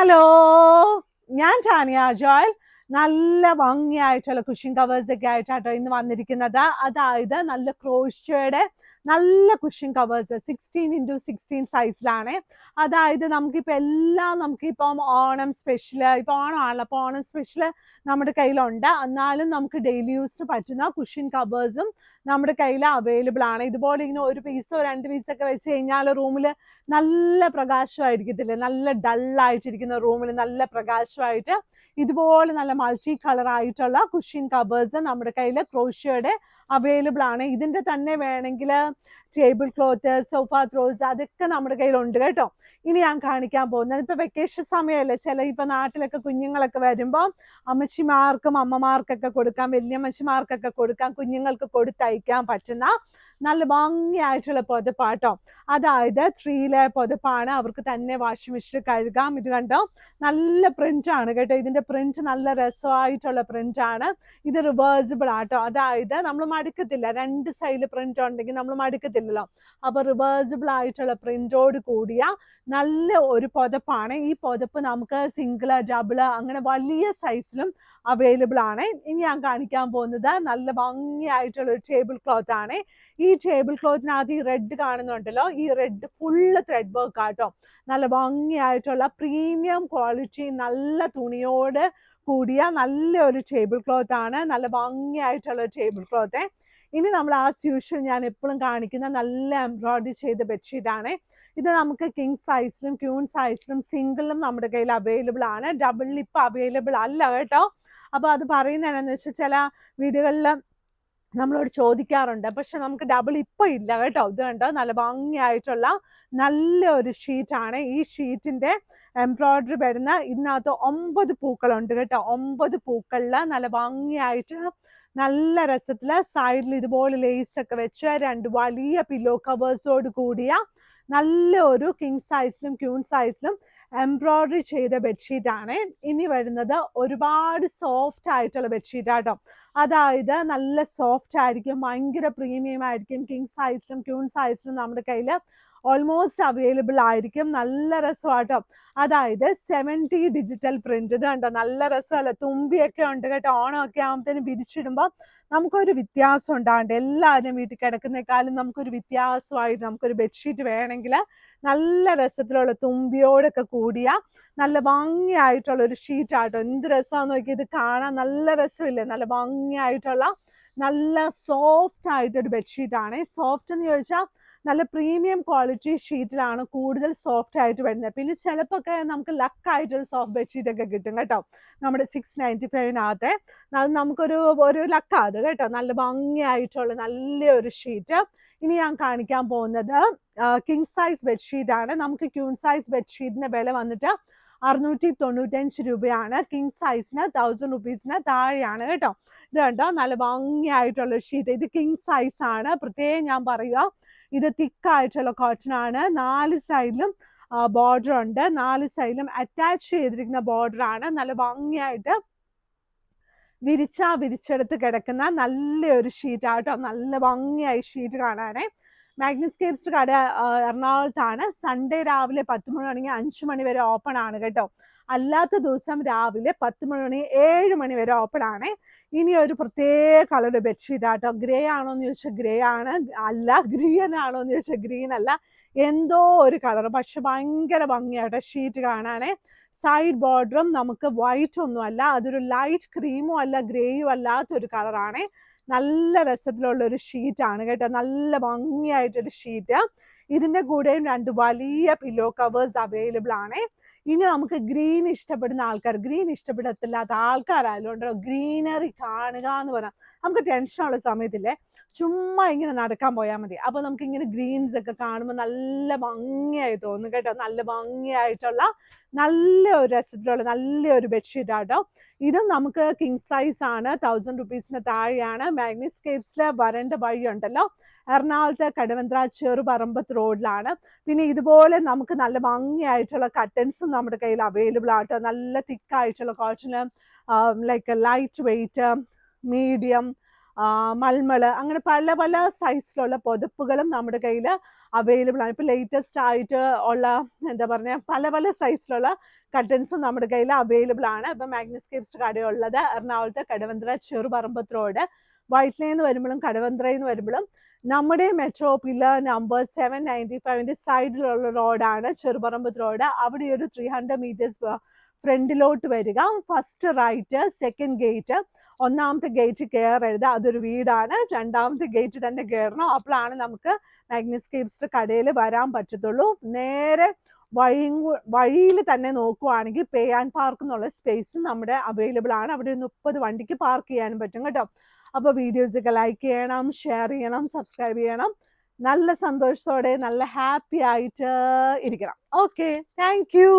Hello, ഞാൻ Tanya Joel. നല്ല ഭംഗിയായിട്ടുള്ള cushion covers ഒക്കെ ആയിട്ടാട്ടോ ഇന്ന് വന്നിരിക്കുന്നത്. അതായത് നല്ല ക്രോഷ്യയുടെ നല്ല കുഷൻ കവേഴ്സ് 16x16 സൈസിലാണ്. അതായത് നമുക്കിപ്പം ഓണം സ്പെഷ്യൽ, ഇപ്പൊ ഓണമാണല്ലോ, അപ്പോൾ ഓണം സ്പെഷ്യൽ നമ്മുടെ കയ്യിലുണ്ട്. എന്നാലും നമുക്ക് ഡെയിലി യൂസിന് പറ്റുന്ന കുഷൻ കവേഴ്സും നമ്മുടെ കയ്യിൽ അവൈലബിൾ ആണ്. ഇതുപോലെ ഇങ്ങനെ ഒരു പീസോ രണ്ട് പീസൊക്കെ വെച്ച് കഴിഞ്ഞാൽ റൂമിൽ നല്ല പ്രകാശമായിരിക്കത്തില്ലേ, നല്ല ഡള്ളായിട്ടിരിക്കുന്ന റൂമിൽ നല്ല പ്രകാശമായിട്ട് ഇതുപോലെ നല്ല മൾട്ടി കളർ ആയിട്ടുള്ള കുഷൻ കവേഴ്സ് നമ്മുടെ കയ്യിൽ ക്രോഷ്യയുടെ അവൈലബിൾ ആണ്. ഇതിന്റെ തന്നെ വേണമെങ്കിൽ ടേബിൾ ക്ലോത്ത്, സോഫ ത്രോസ് അതൊക്കെ നമ്മുടെ കയ്യിലുണ്ട് കേട്ടോ. ഇനി ഞാൻ കാണിക്കാൻ പോകുന്നത്, ഇപ്പൊ വെക്കേഷൻ സമയമല്ലേ, ഇപ്പൊ നാട്ടിലൊക്കെ കുഞ്ഞുങ്ങളൊക്കെ വരുമ്പോൾ അമ്മച്ചിമാർക്കും അമ്മമാർക്കൊക്കെ കൊടുക്കാം, വലിയമ്മച്ചിമാർക്കൊക്കെ കൊടുക്കാം, കുഞ്ഞുങ്ങൾക്ക് കൊടുത്തയക്കാൻ പറ്റുന്ന നല്ല ഭംഗിയായിട്ടുള്ള പുതപ്പാട്ടോ. അതായത് 3 ലെയർ പുതപ്പാണ്, അവർക്ക് തന്നെ വാഷിംഗ് മെഷീനിൽ കഴുകാം. ഇത് കണ്ടോ, നല്ല പ്രിന്റ് ആണ് കേട്ടോ. ഇതിന്റെ പ്രിന്റ് നല്ല രസമായിട്ടുള്ള പ്രിന്റ് ആണ്. ഇത് റിവേഴ്സിബിൾ ആട്ടോ, അതായത് നമ്മൾ മടുക്കത്തില്ല. 2 സൈഡിൽ പ്രിന്റ് ഉണ്ടെങ്കിൽ നമ്മൾ മടുക്കത്തില്ലല്ലോ. അപ്പൊ റിവേഴ്സിബിൾ ആയിട്ടുള്ള പ്രിന്റോട് കൂടിയ നല്ല ഒരു പുതപ്പാണ്. ഈ പുതപ്പ് നമുക്ക് സിംഗിള്, ഡബിള് അങ്ങനെ വലിയ സൈസിലും അവൈലബിൾ ആണ്. ഇനി ഞാൻ കാണിക്കാൻ പോകുന്നത് നല്ല ഭംഗിയായിട്ടുള്ള ഒരു ടേബിൾ ക്ലോത്ത് ആണ്. ഈ ടേബിൾ ക്ലോത്തിനകത്ത് ഈ റെഡ് കാണുന്നുണ്ടല്ലോ, ഈ റെഡ് ഫുള്ള് ത്രെഡ് വർക്ക് ആട്ടോ. നല്ല ഭംഗിയായിട്ടുള്ള പ്രീമിയം ക്വാളിറ്റി നല്ല തുണിയോട് കൂടിയ നല്ല ഒരു ടേബിൾ ക്ലോത്ത് ആണ്. നല്ല ഭംഗിയായിട്ടുള്ള ടേബിൾ ക്ലോത്ത്. ഇനി നമ്മൾ ആസ് യൂഷ്വൽ ഞാൻ എപ്പോഴും കാണിക്കുന്ന നല്ല എംബ്രോയിഡറി ചെയ്ത ബെഡ്ഷീറ്റ് ആണ്. ഇത് നമുക്ക് കിങ് സൈസിലും ക്യൂൺ സൈസിലും സിംഗിളും നമ്മുടെ കയ്യിൽ അവൈലബിൾ ആണ്. ഡബിളിൽ ഇപ്പം അവൈലബിൾ അല്ല കേട്ടോ. അപ്പോൾ അത് പറയുന്നത് എന്നാന്ന് വെച്ചാൽ ചില വീടുകളിൽ നമ്മളോട് ചോദിക്കാറുണ്ട്, പക്ഷെ നമുക്ക് ഡബിൾ ഇപ്പം ഇല്ല കേട്ടോ. ഇത് കണ്ടോ, നല്ല ഭംഗിയായിട്ടുള്ള നല്ല ഒരു ഷീറ്റാണ്. ഈ ഷീറ്റിന്റെ എംബ്രോയിഡറി വരുന്ന ഇതിനകത്ത് 9 പൂക്കളുണ്ട് കേട്ടോ. 9 പൂക്കളിൽ നല്ല ഭംഗിയായിട്ട് നല്ല രസത്തില് സൈഡിൽ ഇതുപോലെ ലേസ് ഒക്കെ വെച്ച് 2 വലിയ പില്ലോ കവേഴ്സോട് കൂടിയ നല്ല ഒരു കിങ് സൈസിലും ക്യൂൺ സൈസിലും എംബ്രോയിഡറി ചെയ്ത ബെഡ്ഷീറ്റ് ആണ്. ഇനി വരുന്നത് ഒരുപാട് സോഫ്റ്റ് ആയിട്ടുള്ള ബെഡ്ഷീറ്റ് ആട്ടോ. അതായത് നല്ല സോഫ്റ്റ് ആയിരിക്കും, ഭയങ്കര പ്രീമിയം ആയിരിക്കും. കിങ് സൈസിലും ക്യൂൺ സൈസിലും നമ്മുടെ കയ്യിൽ ഓൾമോസ്റ്റ് അവൈലബിൾ ആയിരിക്കും. നല്ല രസമാട്ടോ. അതായത് 70 ഡിജിറ്റൽ പ്രിന്റ്. ഇത് കണ്ടോ, നല്ല രസമല്ല, തുമ്പിയൊക്കെ ഉണ്ട് കേട്ടോ. ഓണമൊക്കെ ആകുമ്പോഴത്തേനും പിരിച്ചിടുമ്പോൾ നമുക്കൊരു വ്യത്യാസം ഉണ്ടാകണ്ട. എല്ലാവരും വീട്ടിൽ കിടക്കുന്നേക്കാളും നമുക്കൊരു വ്യത്യാസമായിട്ട് നമുക്കൊരു ബെഡ്ഷീറ്റ് വേണമെങ്കിൽ നല്ല രസത്തിലുള്ള തുമ്പിയോടൊക്കെ കൂടിയ നല്ല ഭംഗിയായിട്ടുള്ള ഒരു ഷീറ്റ് ആട്ടോ. എന്ത് രസമാണെന്ന് നോക്കി, ഇത് കാണാൻ നല്ല രസമില്ലേ, നല്ല ഭംഗിയായിട്ടുള്ള നല്ല സോഫ്റ്റ് ആയിട്ടൊരു ബെഡ്ഷീറ്റ് ആണ്. സോഫ്റ്റ് എന്ന് ചോദിച്ചാൽ നല്ല പ്രീമിയം ക്വാളിറ്റി ഷീറ്റിലാണ് കൂടുതൽ സോഫ്റ്റ് ആയിട്ട് വരുന്നത്. പിന്നെ ചിലപ്പോൾ നമുക്ക് ലക്കായിട്ടൊരു സോഫ്റ്റ് ബെഡ്ഷീറ്റ് ഒക്കെ കിട്ടും കേട്ടോ. നമ്മുടെ 695 അത് നമുക്കൊരു ലക്കാ അത് കേട്ടോ. നല്ല ഭംഗിയായിട്ടുള്ള നല്ലൊരു ഷീറ്റ്. ഇനി ഞാൻ കാണിക്കാൻ പോകുന്നത് കിങ് സൈസ് ബെഡ്ഷീറ്റ് ആണ്. നമുക്ക് ക്യൂൺ സൈസ് ബെഡ്ഷീറ്റിന്റെ വില വന്നിട്ട് 695 രൂപയാണ്. കിങ് സൈസിന് 1000 റുപ്പീസിന് താഴെയാണ് കേട്ടോ. ഇത് കണ്ടോ, നല്ല ഭംഗിയായിട്ടുള്ള ഷീറ്റ്. ഇത് കിങ് സൈസ് ആണ്, പ്രത്യേകം ഞാൻ പറയുക. ഇത് തിക്കായിട്ടുള്ള കോട്ടൺ ആണ്. 4 സൈഡിലും ബോർഡർ ഉണ്ട്. 4 സൈഡിലും അറ്റാച്ച് ചെയ്തിരിക്കുന്ന ബോർഡർ ആണ്. നല്ല ഭംഗിയായിട്ട് വിരിച്ചെടുത്ത് കിടക്കുന്ന നല്ലൊരു ഷീറ്റ് ആട്ടോ. നല്ല ഭംഗിയായി ഷീറ്റ് കാണാനേ. മാഗ്നസ്കേപ്സ് കട എറണാകുളത്താണ്. സൺഡേ രാവിലെ 10 മണി തുടങ്ങി 5 മണി വരെ ഓപ്പൺ ആണ് കേട്ടോ. അല്ലാത്ത ദിവസം രാവിലെ 10 മണി തുടങ്ങി 7 മണി വരെ ഓപ്പൺ ആണ്. ഇനി ഒരു പ്രത്യേക കളർ ബെഡ്ഷീറ്റ് ആട്ടോ. ഗ്രേ ആണോ എന്ന് ചോദിച്ചാൽ ഗ്രേ ആണ്, അല്ല. ഗ്രീൻ ആണോ എന്ന് ചോദിച്ചാൽ ഗ്രീൻ അല്ല, എന്തോ ഒരു കളർ, പക്ഷെ ഭയങ്കര ഭംഗിയാട്ടോ ഷീറ്റ് കാണാനേ. സൈഡ് ബോർഡറും നമുക്ക് വൈറ്റ് ഒന്നും അല്ല, അതൊരു ലൈറ്റ് ക്രീമും അല്ല ഗ്രേയും അല്ലാത്തൊരു കളറാണ്. നല്ല രസത്തിലുള്ള ഒരു ഷീറ്റ് ആണ് കേട്ടോ. നല്ല ഭംഗിയായിട്ടൊരു ഷീറ്റ്. ഇതിന്റെ കൂടെയും 2 വലിയ പില്ലോ കവേഴ്സ് അവൈലബിൾ ആണ്. ഇനി നമുക്ക് ഗ്രീൻ ഇഷ്ടപ്പെടുന്ന ആൾക്കാർ, ഗ്രീൻ ഇഷ്ടപ്പെടത്തില്ലാത്ത ആൾക്കാരായാലും ഗ്രീനറി കാണുക എന്ന് പറഞ്ഞാൽ നമുക്ക് ടെൻഷനുള്ള സമയത്തില്ലേ, ചുമ്മാ ഇങ്ങനെ നടക്കാൻ പോയാൽ മതി. അപ്പൊ നമുക്ക് ഇങ്ങനെ ഗ്രീൻസ് ഒക്കെ കാണുമ്പോൾ നല്ല ഭംഗിയായി തോന്നും കേട്ടോ. നല്ല ഭംഗിയായിട്ടുള്ള നല്ല ഒരു രസത്തിലുള്ള നല്ലൊരു ബെഡ്ഷീറ്റ് ആട്ടോ. ഇതും നമുക്ക് കിങ് സൈസ് ആണ്. 1000 റുപ്പീസിന് താഴെയാണ്. മാഗ്നസ്കേപ്സിലെ വരേണ്ട വഴിയുണ്ടല്ലോ, എറണാകുളത്തെ കടവന്ത്ര ചെറുപറമ്പത്ത് റോഡിലാണ്. പിന്നെ ഇതുപോലെ നമുക്ക് നല്ല ഭംഗിയായിട്ടുള്ള കട്ടൻസും നമ്മുടെ കയ്യിൽ അവൈലബിൾ ആട്ടോ. നല്ല തിക്കായിട്ടുള്ള cotton, like light weight, medium, മൽമള് അങ്ങനെ പല പല സൈസിലുള്ള പുതപ്പുകളും നമ്മുടെ കയ്യിൽ അവൈലബിൾ ആണ്. ഇപ്പം ലേറ്റസ്റ്റ് ആയിട്ട് ഉള്ള എന്താ പറയുക പല പല സൈസിലുള്ള കർട്ടൻസും നമ്മുടെ കയ്യിൽ അവൈലബിൾ ആണ്. ഇപ്പം മാഗ്നസ്കേപ്സ് കടയുള്ളത് എറണാകുളത്തെ കടവന്ത്ര ചെറുപറമ്പത്ത് റോഡ്, വൈറ്റ്ലയിൽ നിന്ന് വരുമ്പോഴും കടവന്ത്രയിൽ നിന്ന് വരുമ്പോഴും നമ്മുടെ മെട്രോ പില്ലർ നമ്പർ 795 സൈഡിലുള്ള റോഡാണ് ചെറുപറമ്പത്ത് റോഡ്. അവിടെ ഒരു 300 മീറ്റേഴ്സ് ഫ്രണ്ടിലോട്ട് വരിക, ഫസ്റ്റ് റൈറ്റ്, സെക്കൻഡ് ഗേറ്റ്. ഒന്നാമത്തെ ഗേറ്റ് കയറരുത്, അതൊരു വീടാണ്. രണ്ടാമത്തെ ഗേറ്റ് തന്നെ കയറണം, അപ്പോഴാണ് നമുക്ക് മാഗ്നസ്കേപ്സ് കടയിൽ വരാൻ പറ്റത്തുള്ളൂ. നേരെ വഴിയിൽ തന്നെ നോക്കുവാണെങ്കിൽ പേ ആൻഡ് പാർക്ക് എന്നുള്ള സ്പേസ് നമ്മുടെ അവൈലബിൾ ആണ്. അവിടെ 30 വണ്ടിക്ക് പാർക്ക് ചെയ്യാനും പറ്റും കേട്ടോ. അപ്പോൾ വീഡിയോസൊക്കെ ലൈക്ക് ചെയ്യണം, ഷെയർ ചെയ്യണം, സബ്സ്ക്രൈബ് ചെയ്യണം. നല്ല സന്തോഷത്തോടെ നല്ല ഹാപ്പി ആയിട്ട് ഇരിക്കണം. Okay, thank you.